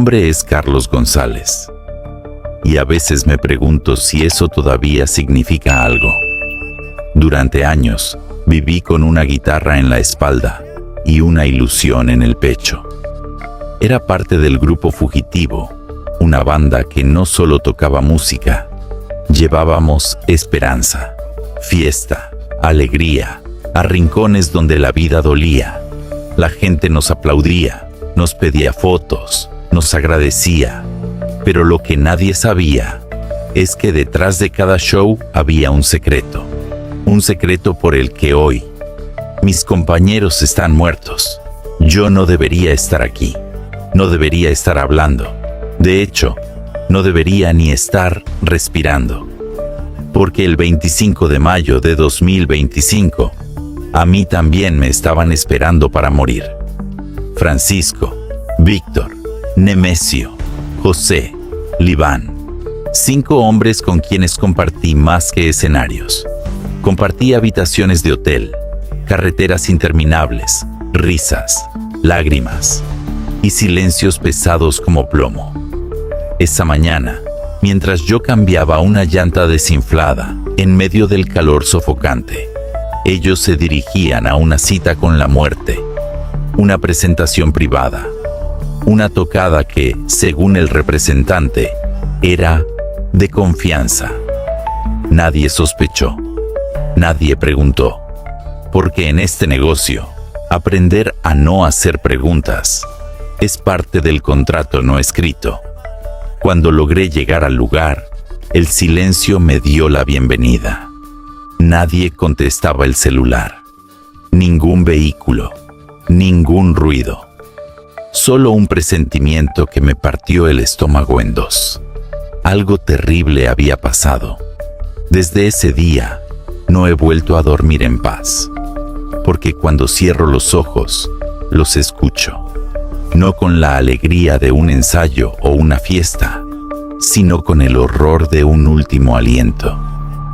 nombre es Carlos González. Y a veces me pregunto si eso todavía significa algo. Durante años, viví con una guitarra en la espalda y una ilusión en el pecho. Era parte del grupo Fugitivo, una banda que no solo tocaba música, llevábamos esperanza, fiesta, alegría, a rincones donde la vida dolía. La gente nos aplaudía, nos pedía fotos, nos agradecía, pero lo que nadie sabía es que detrás de cada show había un secreto por el que hoy mis compañeros están muertos. Yo no debería estar aquí, no debería estar hablando, de hecho, no debería ni estar respirando, porque el 25 de mayo de 2025, a mí también me estaban esperando para morir. Francisco, Víctor, Nemesio, José, Liván. 5 hombres con quienes compartí más que escenarios. Compartí habitaciones de hotel, carreteras interminables, risas, lágrimas y silencios pesados como plomo. Esa mañana, mientras yo cambiaba una llanta desinflada en medio del calor sofocante, ellos se dirigían a una cita con la muerte, una presentación privada, una tocada que, según el representante, era de confianza. Nadie sospechó, nadie preguntó, porque en este negocio, aprender a no hacer preguntas es parte del contrato no escrito. Cuando logré llegar al lugar, el silencio me dio la bienvenida. Nadie contestaba el celular, ningún vehículo, ningún ruido. Solo un presentimiento que me partió el estómago en dos. Algo terrible había pasado. Desde ese día, no he vuelto a dormir en paz, porque cuando cierro los ojos, los escucho. No con la alegría de un ensayo o una fiesta, sino con el horror de un último aliento.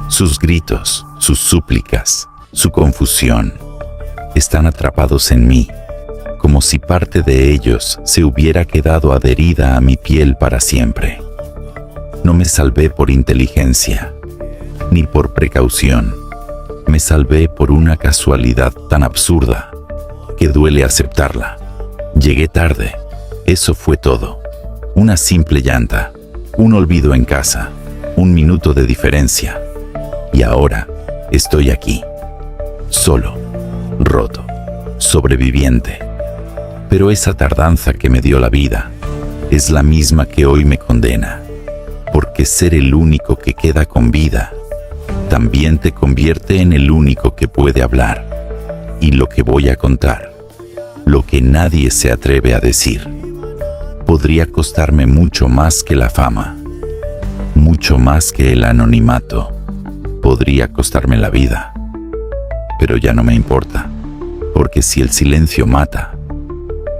Sus gritos, sus súplicas, su confusión, están atrapados en mí, como si parte de ellos se hubiera quedado adherida a mi piel para siempre. No me salvé por inteligencia, ni por precaución. Me salvé por una casualidad tan absurda que duele aceptarla. Llegué tarde, eso fue todo. Una simple llanta, un olvido en casa, un minuto de diferencia. Y ahora estoy aquí, solo, roto, sobreviviente. Pero esa tardanza que me dio la vida es la misma que hoy me condena, porque ser el único que queda con vida también te convierte en el único que puede hablar. Y lo que voy a contar, lo que nadie se atreve a decir, podría costarme mucho más que la fama, mucho más que el anonimato. Podría costarme la vida, pero ya no me importa, porque si el silencio mata,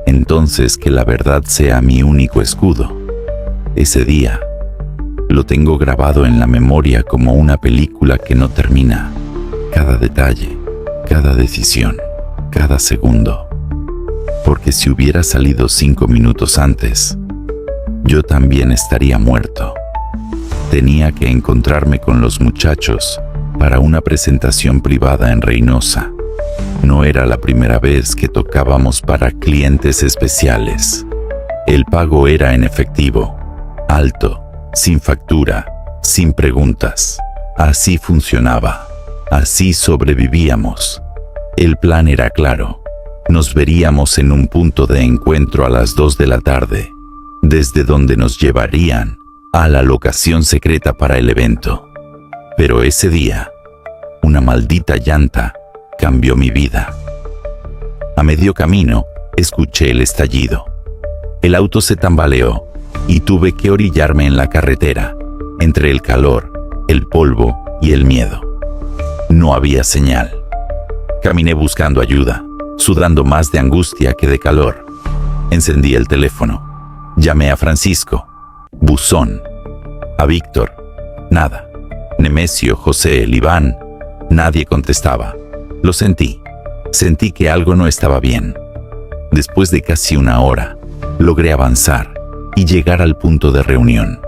entonces que la verdad sea mi único escudo. Ese día lo tengo grabado en la memoria como una película que no termina. Cada detalle, cada decisión, cada segundo. Porque si hubiera salido 5 minutos antes, yo también estaría muerto. Tenía que encontrarme con los muchachos para una presentación privada en Reynosa. No era la primera vez que tocábamos para clientes especiales. El pago era en efectivo, alto, sin factura, sin preguntas. Así funcionaba, así sobrevivíamos. El plan era claro. Nos veríamos en un punto de encuentro a las 2 de la tarde, desde donde nos llevarían a la locación secreta para el evento. Pero ese día, una maldita llanta cambió mi vida. A medio camino, escuché el estallido. El auto se tambaleó y tuve que orillarme en la carretera, entre el calor, el polvo y el miedo. No había señal. Caminé buscando ayuda, sudando más de angustia que de calor. Encendí el teléfono. Llamé a Francisco. Buzón. A Víctor. Nada. Nemesio, José, Liván. Nadie contestaba. Lo sentí. Sentí que algo no estaba bien. Después de casi una hora, logré avanzar, y llegar al punto de reunión.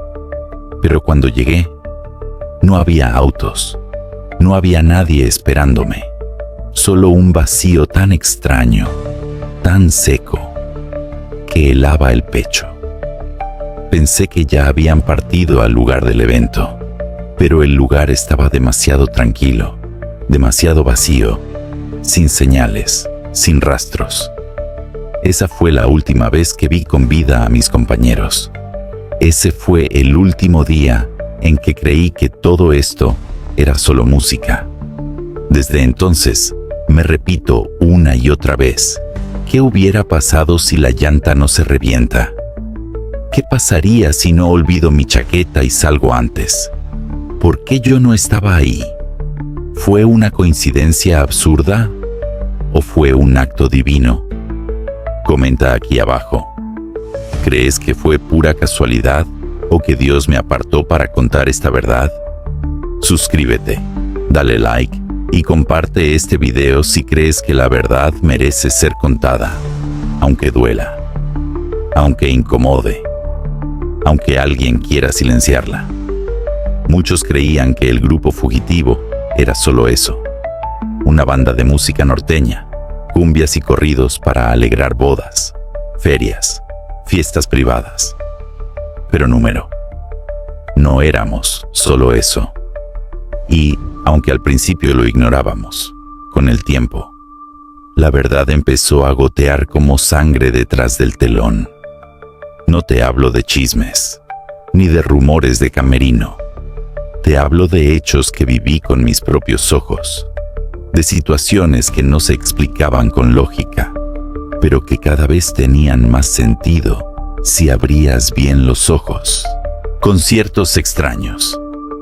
Pero cuando llegué, no había autos, no había nadie esperándome, solo un vacío tan extraño, tan seco, que helaba el pecho. Pensé que ya habían partido al lugar del evento, pero el lugar estaba demasiado tranquilo, demasiado vacío, sin señales, sin rastros. Esa fue la última vez que vi con vida a mis compañeros. Ese fue el último día en que creí que todo esto era solo música. Desde entonces, me repito una y otra vez, ¿qué hubiera pasado si la llanta no se revienta? ¿Qué pasaría si no olvido mi chaqueta y salgo antes? ¿Por qué yo no estaba ahí? ¿Fue una coincidencia absurda? ¿O fue un acto divino? Comenta aquí abajo. ¿Crees que fue pura casualidad o que Dios me apartó para contar esta verdad? Suscríbete, dale like y comparte este video si crees que la verdad merece ser contada, aunque duela, aunque incomode, aunque alguien quiera silenciarla. Muchos creían que el grupo fugitivo era solo eso, una banda de música norteña, cumbias y corridos para alegrar bodas, ferias, fiestas privadas. Pero no éramos solo eso. Y, aunque al principio lo ignorábamos, con el tiempo, la verdad empezó a gotear como sangre detrás del telón. No te hablo de chismes, ni de rumores de camerino. Te hablo de hechos que viví con mis propios ojos, de situaciones que no se explicaban con lógica, pero que cada vez tenían más sentido si abrías bien los ojos. Conciertos extraños,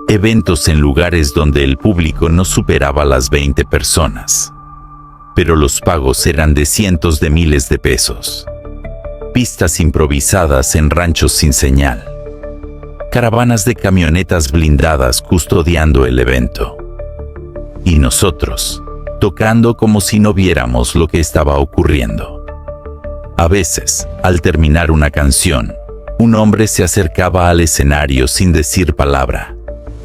eventos en lugares donde el público no superaba las 20 personas, pero los pagos eran de cientos de miles de pesos. Pistas improvisadas en ranchos sin señal, caravanas de camionetas blindadas custodiando el evento. Y nosotros, tocando como si no viéramos lo que estaba ocurriendo. A veces, al terminar una canción, un hombre se acercaba al escenario sin decir palabra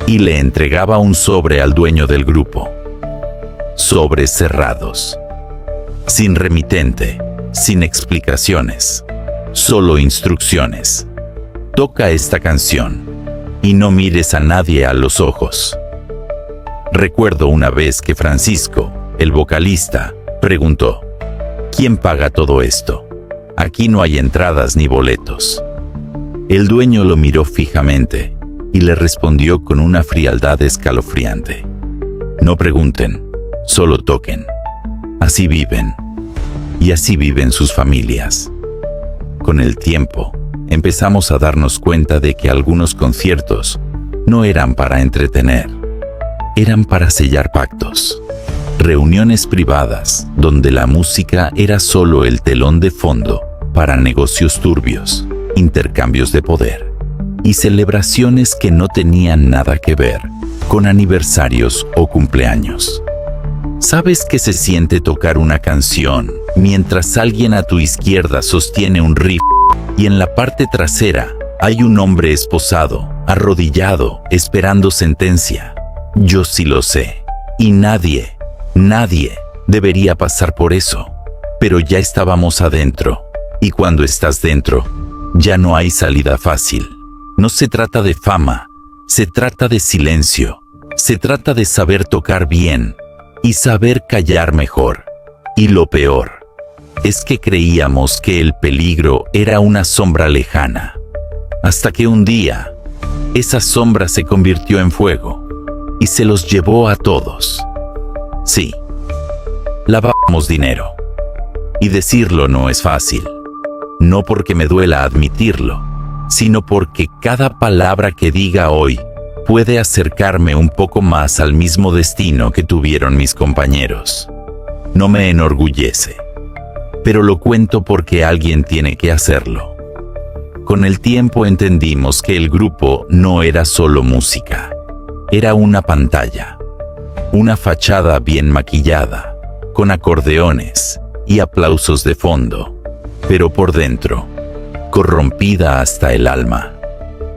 y le entregaba un sobre al dueño del grupo. Sobres cerrados, sin remitente, sin explicaciones, solo instrucciones. Toca esta canción y no mires a nadie a los ojos. Recuerdo una vez que Francisco, el vocalista, preguntó, ¿quién paga todo esto? Aquí no hay entradas ni boletos. El dueño lo miró fijamente y le respondió con una frialdad escalofriante. No pregunten, solo toquen. Así viven. Y así viven sus familias. Con el tiempo, empezamos a darnos cuenta de que algunos conciertos no eran para entretener. Eran para sellar pactos, reuniones privadas donde la música era solo el telón de fondo para negocios turbios, intercambios de poder y celebraciones que no tenían nada que ver con aniversarios o cumpleaños. ¿Sabes qué se siente tocar una canción mientras alguien a tu izquierda sostiene un riff y en la parte trasera hay un hombre esposado, arrodillado, esperando sentencia? Yo sí lo sé, y nadie debería pasar por eso, pero ya estábamos adentro, y cuando estás dentro, ya no hay salida fácil. No se trata de fama, se trata de silencio, se trata de saber tocar bien, y saber callar mejor. Y lo peor, es que creíamos que el peligro era una sombra lejana, hasta que un día, esa sombra se convirtió en fuego, y se los llevó a todos. Sí, lavábamos dinero. Y decirlo no es fácil. No porque me duela admitirlo, sino porque cada palabra que diga hoy puede acercarme un poco más al mismo destino que tuvieron mis compañeros. No me enorgullece, pero lo cuento porque alguien tiene que hacerlo. Con el tiempo entendimos que el grupo no era solo música. Era una pantalla, una fachada bien maquillada, con acordeones y aplausos de fondo, pero por dentro, corrompida hasta el alma.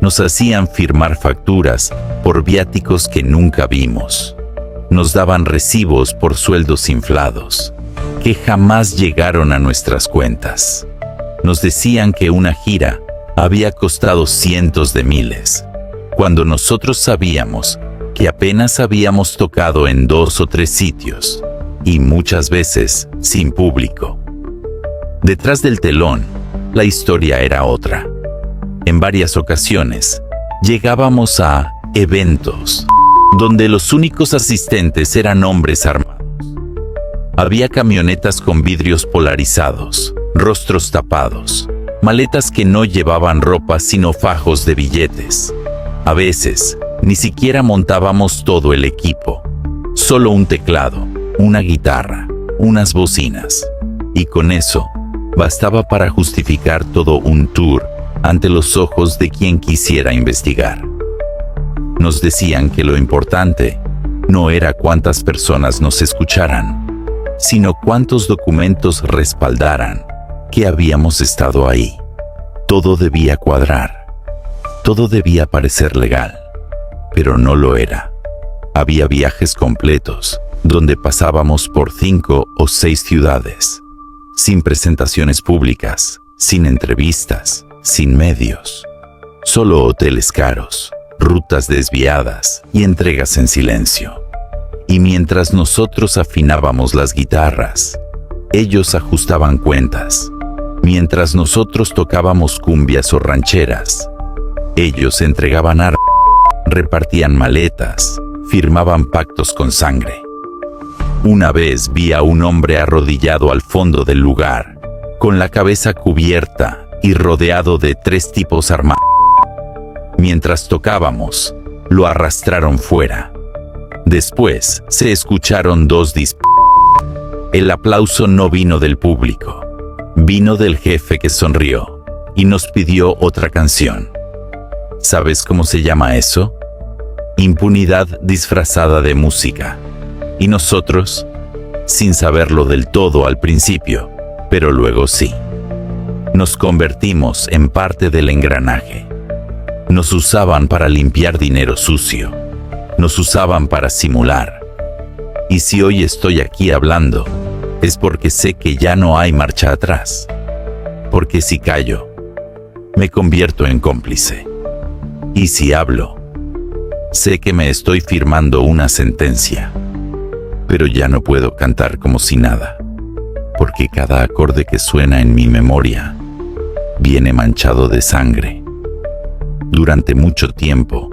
Nos hacían firmar facturas por viáticos que nunca vimos. Nos daban recibos por sueldos inflados, que jamás llegaron a nuestras cuentas. Nos decían que una gira había costado cientos de miles, cuando nosotros sabíamos que apenas habíamos tocado en 2 o 3 sitios, y muchas veces sin público. Detrás del telón, la historia era otra. En varias ocasiones, llegábamos a eventos donde los únicos asistentes eran hombres armados. Había camionetas con vidrios polarizados, rostros tapados, maletas que no llevaban ropa sino fajos de billetes. A veces, ni siquiera montábamos todo el equipo, solo un teclado, una guitarra, unas bocinas, y con eso bastaba para justificar todo un tour ante los ojos de quien quisiera investigar. Nos decían que lo importante no era cuántas personas nos escucharan, sino cuántos documentos respaldaran que habíamos estado ahí. Todo debía cuadrar, todo debía parecer legal, pero no lo era. Había viajes completos donde pasábamos por 5 o 6 ciudades, sin presentaciones públicas, sin entrevistas, sin medios, solo hoteles caros, rutas desviadas y entregas en silencio. Y mientras nosotros afinábamos las guitarras, ellos ajustaban cuentas. Mientras nosotros tocábamos cumbias o rancheras, ellos entregaban armas, repartían maletas, firmaban pactos con sangre. Una vez vi a un hombre arrodillado al fondo del lugar, con la cabeza cubierta y rodeado de 3 tipos armados. Mientras tocábamos, lo arrastraron fuera. Después, se escucharon 2 disparos. El aplauso no vino del público, vino del jefe que sonrió y nos pidió otra canción. ¿Sabes cómo se llama eso? Impunidad disfrazada de música. Y nosotros, sin saberlo del todo al principio, pero luego sí, nos convertimos en parte del engranaje. Nos usaban para limpiar dinero sucio. Nos usaban para simular. Y si hoy estoy aquí hablando, es porque sé que ya no hay marcha atrás. Porque si callo, me convierto en cómplice. Y si hablo, sé que me estoy firmando una sentencia. Pero ya no puedo cantar como si nada, porque cada acorde que suena en mi memoria viene manchado de sangre. Durante mucho tiempo,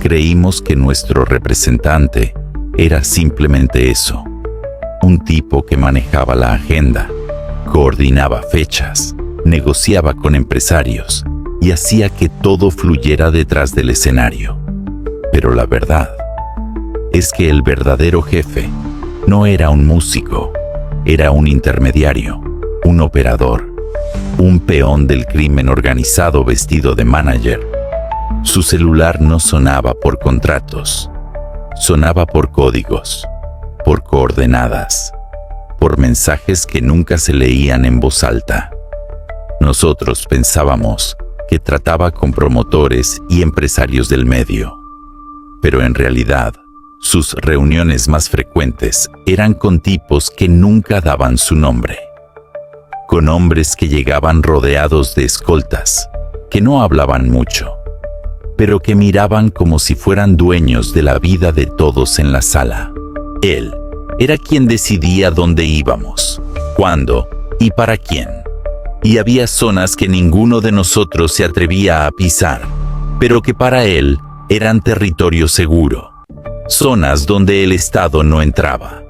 creímos que nuestro representante era simplemente eso, un tipo que manejaba la agenda, coordinaba fechas, negociaba con empresarios y hacía que todo fluyera detrás del escenario. Pero la verdad es que el verdadero jefe no era un músico, era un intermediario, un operador, un peón del crimen organizado vestido de manager. Su celular no sonaba por contratos, sonaba por códigos, por coordenadas, por mensajes que nunca se leían en voz alta. Nosotros pensábamos que trataba con promotores y empresarios del medio, pero en realidad, sus reuniones más frecuentes eran con tipos que nunca daban su nombre, con hombres que llegaban rodeados de escoltas, que no hablaban mucho, pero que miraban como si fueran dueños de la vida de todos en la sala. Él era quien decidía dónde íbamos, cuándo y para quién. Y había zonas que ninguno de nosotros se atrevía a pisar, pero que para él eran territorio seguro. Zonas donde el Estado no entraba,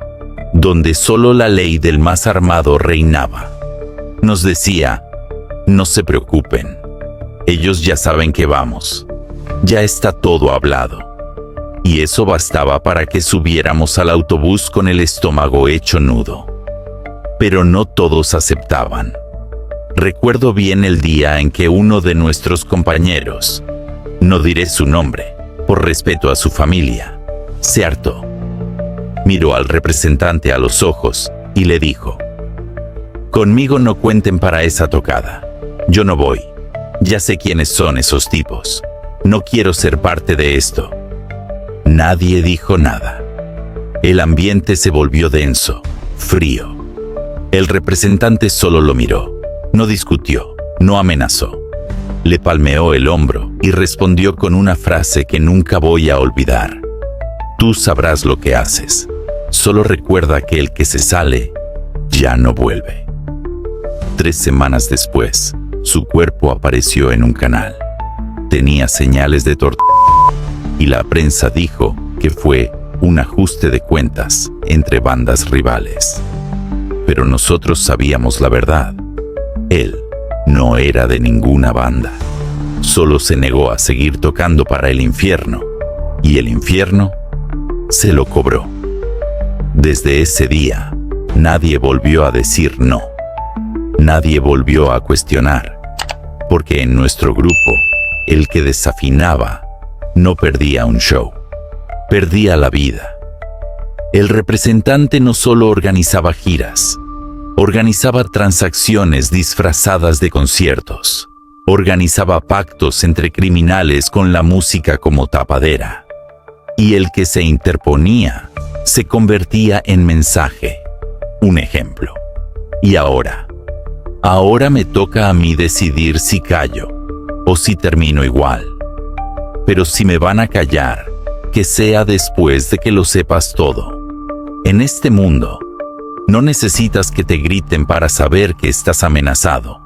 donde solo la ley del más armado reinaba. Nos decía, no se preocupen, ellos ya saben que vamos, ya está todo hablado. Y eso bastaba para que subiéramos al autobús con el estómago hecho nudo. Pero no todos aceptaban. Recuerdo bien el día en que uno de nuestros compañeros, no diré su nombre, por respeto a su familia, se hartó. Miró al representante a los ojos y le dijo, conmigo no cuenten para esa tocada, yo no voy. Ya sé quiénes son esos tipos. No quiero ser parte de esto. Nadie dijo nada. El ambiente se volvió denso, frío. El representante solo lo miró. No discutió, no amenazó. Le palmeó el hombro y respondió con una frase que nunca voy a olvidar. Tú sabrás lo que haces. Solo recuerda que el que se sale, ya no vuelve. 3 semanas después, su cuerpo apareció en un canal. Tenía señales de tortura y la prensa dijo que fue un ajuste de cuentas entre bandas rivales. Pero nosotros sabíamos la verdad. Él no era de ninguna banda. Solo se negó a seguir tocando para el infierno, y el infierno se lo cobró. Desde ese día, nadie volvió a decir no. Nadie volvió a cuestionar, porque en nuestro grupo, el que desafinaba no perdía un show, perdía la vida. El representante no solo organizaba giras, organizaba transacciones disfrazadas de conciertos, organizaba pactos entre criminales con la música como tapadera. Y el que se interponía se convertía en mensaje, un ejemplo. Y ahora me toca a mí decidir si callo o si termino igual. Pero si me van a callar, que sea después de que lo sepas todo. En este mundo, no necesitas que te griten para saber que estás amenazado.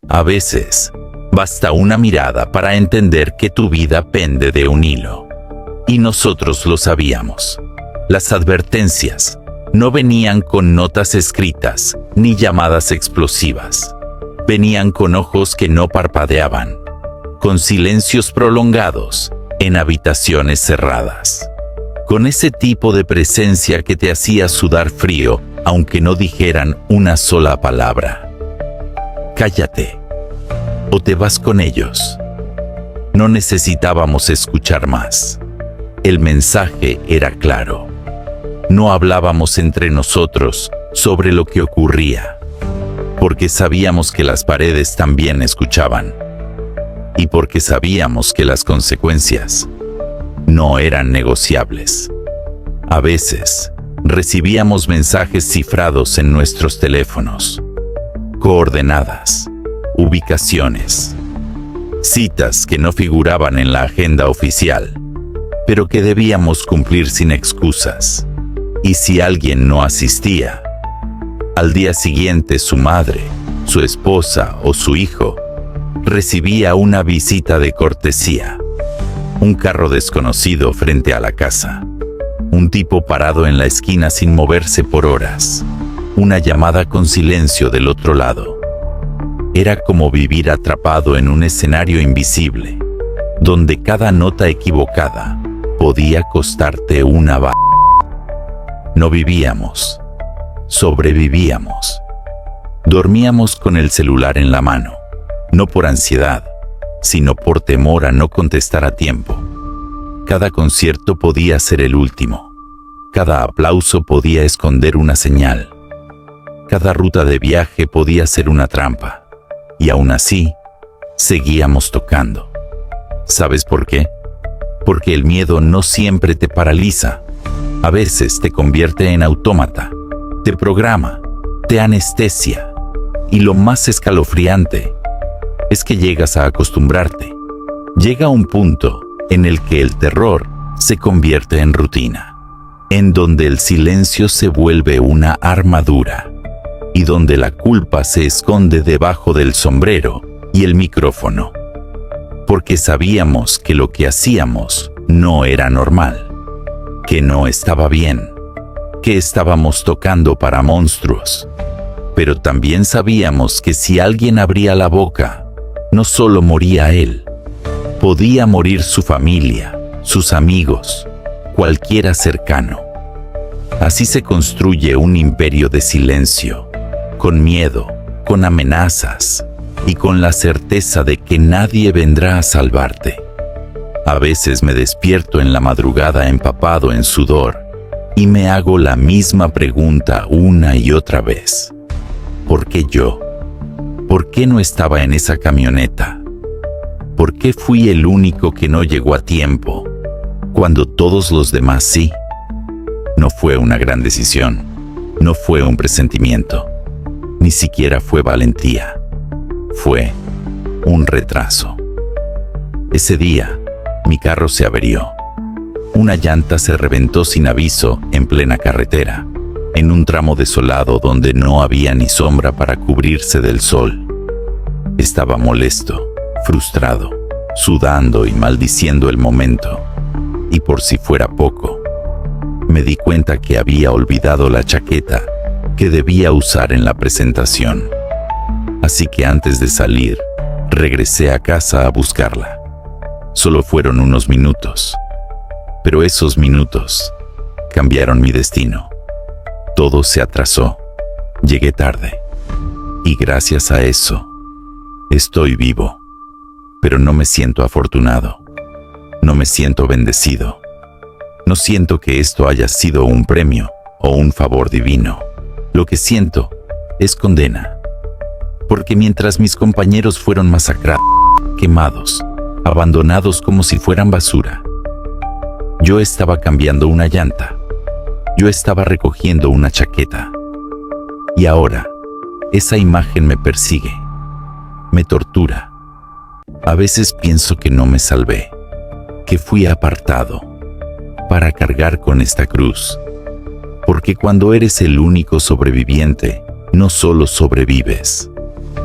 A veces, basta una mirada para entender que tu vida pende de un hilo. Y nosotros lo sabíamos. Las advertencias no venían con notas escritas ni llamadas explosivas. Venían con ojos que no parpadeaban, con silencios prolongados en habitaciones cerradas, con ese tipo de presencia que te hacía sudar frío aunque no dijeran una sola palabra. Cállate, o te vas con ellos. No necesitábamos escuchar más. El mensaje era claro. No hablábamos entre nosotros sobre lo que ocurría, porque sabíamos que las paredes también escuchaban, y porque sabíamos que las consecuencias no eran negociables. A veces, recibíamos mensajes cifrados en nuestros teléfonos, coordenadas, ubicaciones, citas que no figuraban en la agenda oficial, pero que debíamos cumplir sin excusas. Y si alguien no asistía, al día siguiente su madre, su esposa o su hijo recibía una visita de cortesía. Un carro desconocido frente a la casa. Un tipo parado en la esquina sin moverse por horas. Una llamada con silencio del otro lado. Era como vivir atrapado en un escenario invisible, donde cada nota equivocada podía costarte una bala. No vivíamos, sobrevivíamos. Dormíamos con el celular en la mano, no por ansiedad, sino por temor a no contestar a tiempo. Cada concierto podía ser el último. Cada aplauso podía esconder una señal. Cada ruta de viaje podía ser una trampa. Y aún así, seguíamos tocando. ¿Sabes por qué? Porque el miedo no siempre te paraliza. A veces te convierte en autómata, te programa, te anestesia. Y lo más escalofriante es que llegas a acostumbrarte. Llega un punto en el que el terror se convierte en rutina, en donde el silencio se vuelve una armadura y donde la culpa se esconde debajo del sombrero y el micrófono. Porque sabíamos que lo que hacíamos no era normal, que no estaba bien, que estábamos tocando para monstruos. Pero también sabíamos que si alguien abría la boca, no solo moría él, podía morir su familia, sus amigos, cualquiera cercano. Así se construye un imperio de silencio, con miedo, con amenazas y con la certeza de que nadie vendrá a salvarte. A veces me despierto en la madrugada empapado en sudor y me hago la misma pregunta una y otra vez. ¿Por qué yo? ¿Por qué no estaba en esa camioneta? ¿Por qué fui el único que no llegó a tiempo, cuando todos los demás sí? No fue una gran decisión, no fue un presentimiento, ni siquiera fue valentía. Fue un retraso. Ese día, mi carro se averió. Una llanta se reventó sin aviso en plena carretera, en un tramo desolado donde no había ni sombra para cubrirse del sol. Estaba molesto, frustrado, sudando y maldiciendo el momento. Y por si fuera poco, me di cuenta que había olvidado la chaqueta que debía usar en la presentación. Así que antes de salir, regresé a casa a buscarla. Solo fueron unos minutos, pero esos minutos cambiaron mi destino. Todo se atrasó, llegué tarde, y gracias a eso, estoy vivo. Pero no me siento afortunado, no me siento bendecido. No siento que esto haya sido un premio o un favor divino. Lo que siento es condena. Porque mientras mis compañeros fueron masacrados, quemados, abandonados como si fueran basura, yo estaba cambiando una llanta. Yo estaba recogiendo una chaqueta. Y ahora, esa imagen me persigue, me tortura. A veces pienso que no me salvé, que fui apartado para cargar con esta cruz. Porque cuando eres el único sobreviviente, no solo sobrevives,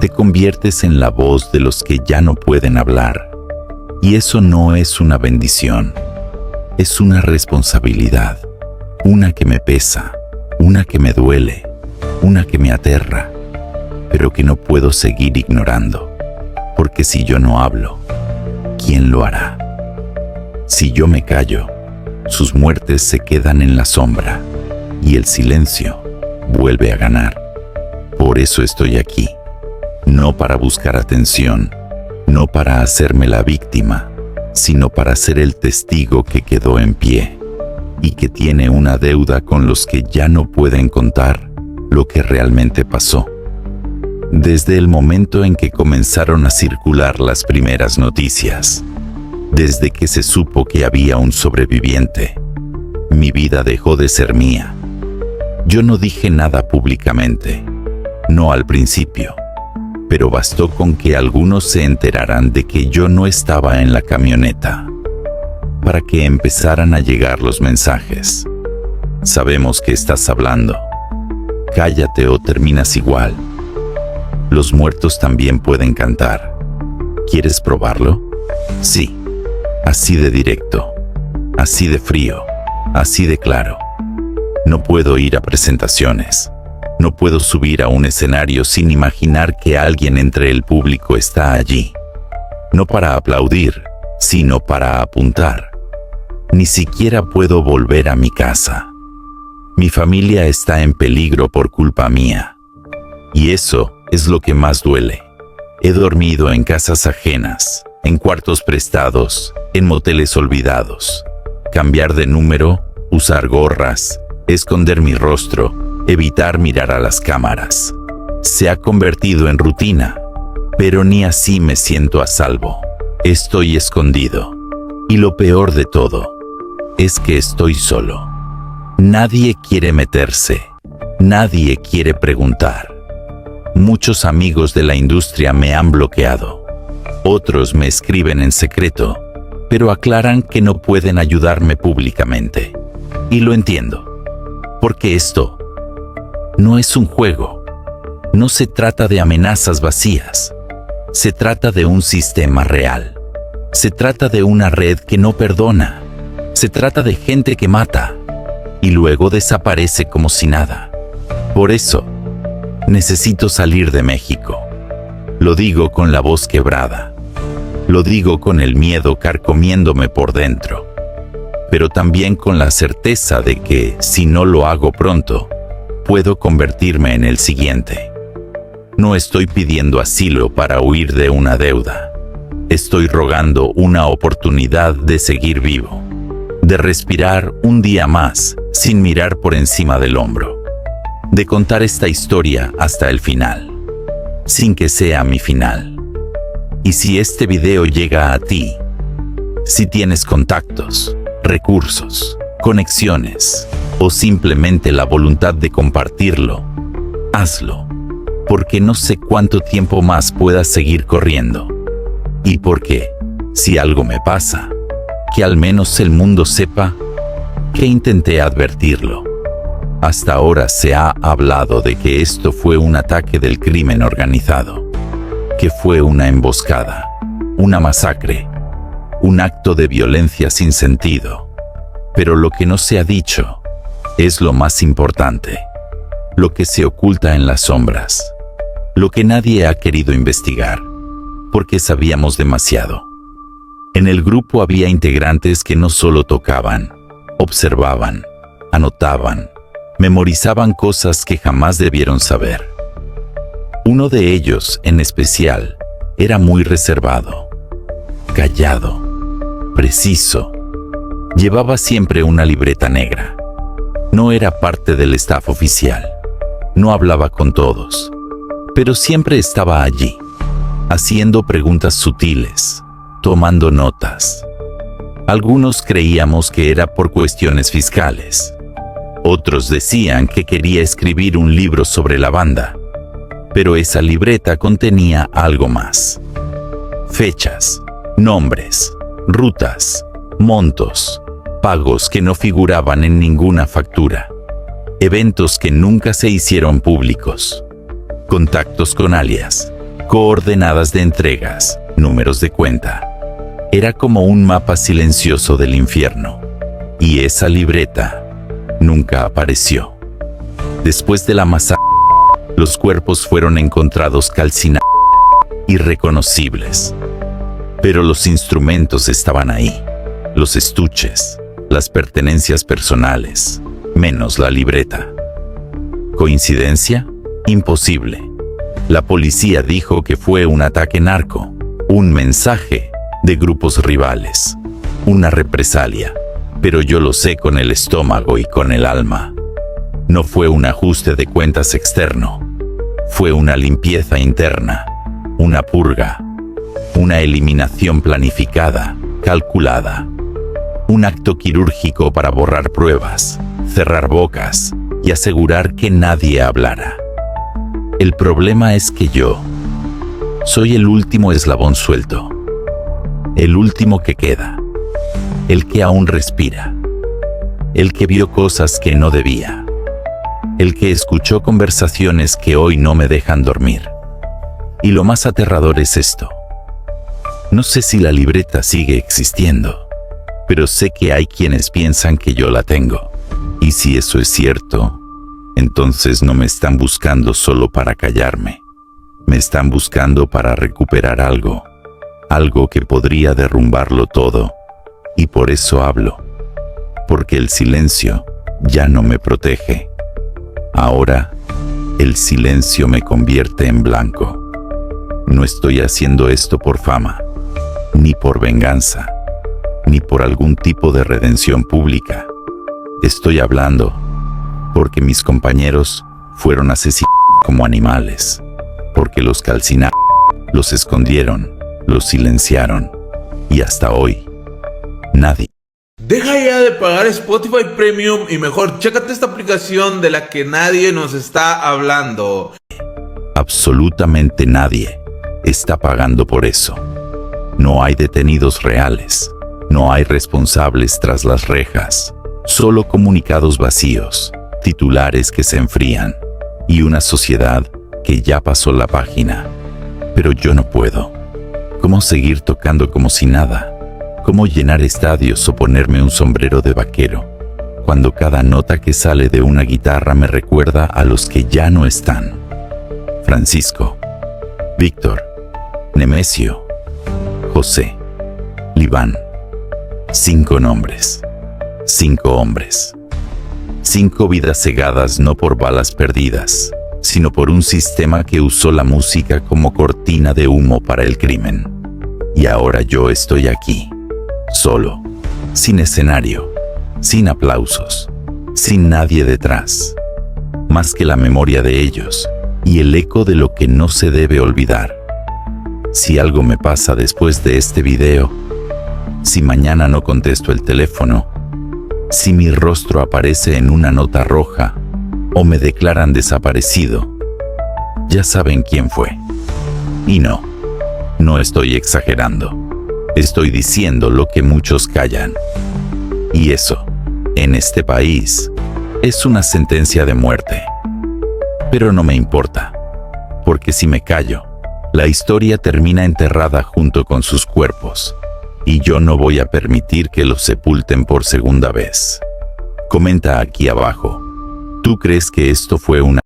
te conviertes en la voz de los que ya no pueden hablar. Y eso no es una bendición, es una responsabilidad, una que me pesa, una que me duele, una que me aterra, pero que no puedo seguir ignorando, porque si yo no hablo, ¿quién lo hará? Si yo me callo, sus muertes se quedan en la sombra y el silencio vuelve a ganar. Por eso estoy aquí, no para buscar atención, no para hacerme la víctima, sino para ser el testigo que quedó en pie y que tiene una deuda con los que ya no pueden contar lo que realmente pasó. Desde el momento en que comenzaron a circular las primeras noticias, desde que se supo que había un sobreviviente, mi vida dejó de ser mía. Yo no dije nada públicamente, no al principio, pero bastó con que algunos se enteraran de que yo no estaba en la camioneta, para que empezaran a llegar los mensajes. Sabemos que estás hablando. Cállate o terminas igual. Los muertos también pueden cantar. ¿Quieres probarlo? Sí. Así de directo, así de frío, así de claro. No puedo ir a presentaciones. No puedo subir a un escenario sin imaginar que alguien entre el público está allí. No para aplaudir, sino para apuntar. Ni siquiera puedo volver a mi casa. Mi familia está en peligro por culpa mía. Y eso es lo que más duele. He dormido en casas ajenas, en cuartos prestados, en moteles olvidados. Cambiar de número, usar gorras, esconder mi rostro, evitar mirar a las cámaras. Se ha convertido en rutina, pero ni así me siento a salvo. Estoy escondido. Y lo peor de todo es que estoy solo. Nadie quiere meterse. Nadie quiere preguntar. Muchos amigos de la industria me han bloqueado. Otros me escriben en secreto, pero aclaran que no pueden ayudarme públicamente. Y lo entiendo, porque esto no es un juego. No se trata de amenazas vacías. Se trata de un sistema real. Se trata de una red que no perdona. Se trata de gente que mata y luego desaparece como si nada. Por eso, necesito salir de México. Lo digo con la voz quebrada. Lo digo con el miedo carcomiéndome por dentro. Pero también con la certeza de que, si no lo hago pronto, puedo convertirme en el siguiente. No estoy pidiendo asilo para huir de una deuda. Estoy rogando una oportunidad de seguir vivo, de respirar un día más sin mirar por encima del hombro, de contar esta historia hasta el final, sin que sea mi final. Y si este video llega a ti, si tienes contactos, recursos, conexiones o simplemente la voluntad de compartirlo, hazlo, porque no sé cuánto tiempo más puedas seguir corriendo. Y porque, si algo me pasa, que al menos el mundo sepa que intenté advertirlo. Hasta ahora se ha hablado de que esto fue un ataque del crimen organizado, que fue una emboscada, una masacre, un acto de violencia sin sentido. Pero lo que no se ha dicho es lo más importante, lo que se oculta en las sombras, lo que nadie ha querido investigar, porque sabíamos demasiado. En el grupo había integrantes que no solo tocaban, observaban, anotaban, memorizaban cosas que jamás debieron saber. Uno de ellos, en especial, era muy reservado, callado, preciso. Llevaba siempre una libreta negra. No era parte del staff oficial. No hablaba con todos, pero siempre estaba allí, haciendo preguntas sutiles, tomando notas. Algunos creíamos que era por cuestiones fiscales. Otros decían que quería escribir un libro sobre la banda. Pero esa libreta contenía algo más. Fechas, nombres, rutas, montos, pagos que no figuraban en ninguna factura. Eventos que nunca se hicieron públicos. Contactos con alias, coordenadas de entregas, números de cuenta. Era como un mapa silencioso del infierno. Y esa libreta nunca apareció. Después de la masacre, los cuerpos fueron encontrados calcinados, irreconocibles. Pero los instrumentos estaban ahí, los estuches, las pertenencias personales, menos la libreta. ¿Coincidencia? Imposible. La policía dijo que fue un ataque narco, un mensaje de grupos rivales, una represalia, pero yo lo sé con el estómago y con el alma. No fue un ajuste de cuentas externo, fue una limpieza interna, una purga, una eliminación planificada, calculada, un acto quirúrgico para borrar pruebas, cerrar bocas y asegurar que nadie hablara. El problema es que yo soy el último eslabón suelto, el último que queda, el que aún respira, el que vio cosas que no debía, el que escuchó conversaciones que hoy no me dejan dormir. Y lo más aterrador es esto. No sé si la libreta sigue existiendo, pero sé que hay quienes piensan que yo la tengo. Y si eso es cierto, entonces no me están buscando solo para callarme. Me están buscando para recuperar algo, algo que podría derrumbarlo todo. Y por eso hablo, porque el silencio ya no me protege. Ahora, el silencio me convierte en blanco. No estoy haciendo esto por fama, ni por venganza, ni por algún tipo de redención pública. Estoy hablando porque mis compañeros fueron asesinados como animales, porque los calcinaron, los escondieron, los silenciaron, y hasta hoy, nadie. Deja ya de pagar Spotify Premium y mejor chécate esta aplicación de la que nadie nos está hablando. Absolutamente nadie está pagando por eso. No hay detenidos reales, no hay responsables tras las rejas, solo comunicados vacíos, titulares que se enfrían, y una sociedad que ya pasó la página. Pero yo no puedo. ¿Cómo seguir tocando como si nada? ¿Cómo llenar estadios o ponerme un sombrero de vaquero, cuando cada nota que sale de una guitarra me recuerda a los que ya no están? Francisco, Víctor, Nemesio, José, Libán. 5 nombres, 5 hombres, 5 vidas cegadas no por balas perdidas, sino por un sistema que usó la música como cortina de humo para el crimen. Y ahora yo estoy aquí, solo, sin escenario, sin aplausos, sin nadie detrás, más que la memoria de ellos y el eco de lo que no se debe olvidar. Si algo me pasa después de este video, si mañana no contesto el teléfono, si mi rostro aparece en una nota roja o me declaran desaparecido, ya saben quién fue. Y no estoy exagerando. Estoy diciendo lo que muchos callan. Y eso, en este país, es una sentencia de muerte. Pero no me importa, porque si me callo, la historia termina enterrada junto con sus cuerpos, y yo no voy a permitir que los sepulten por segunda vez. Comenta aquí abajo. ¿Tú crees que esto fue una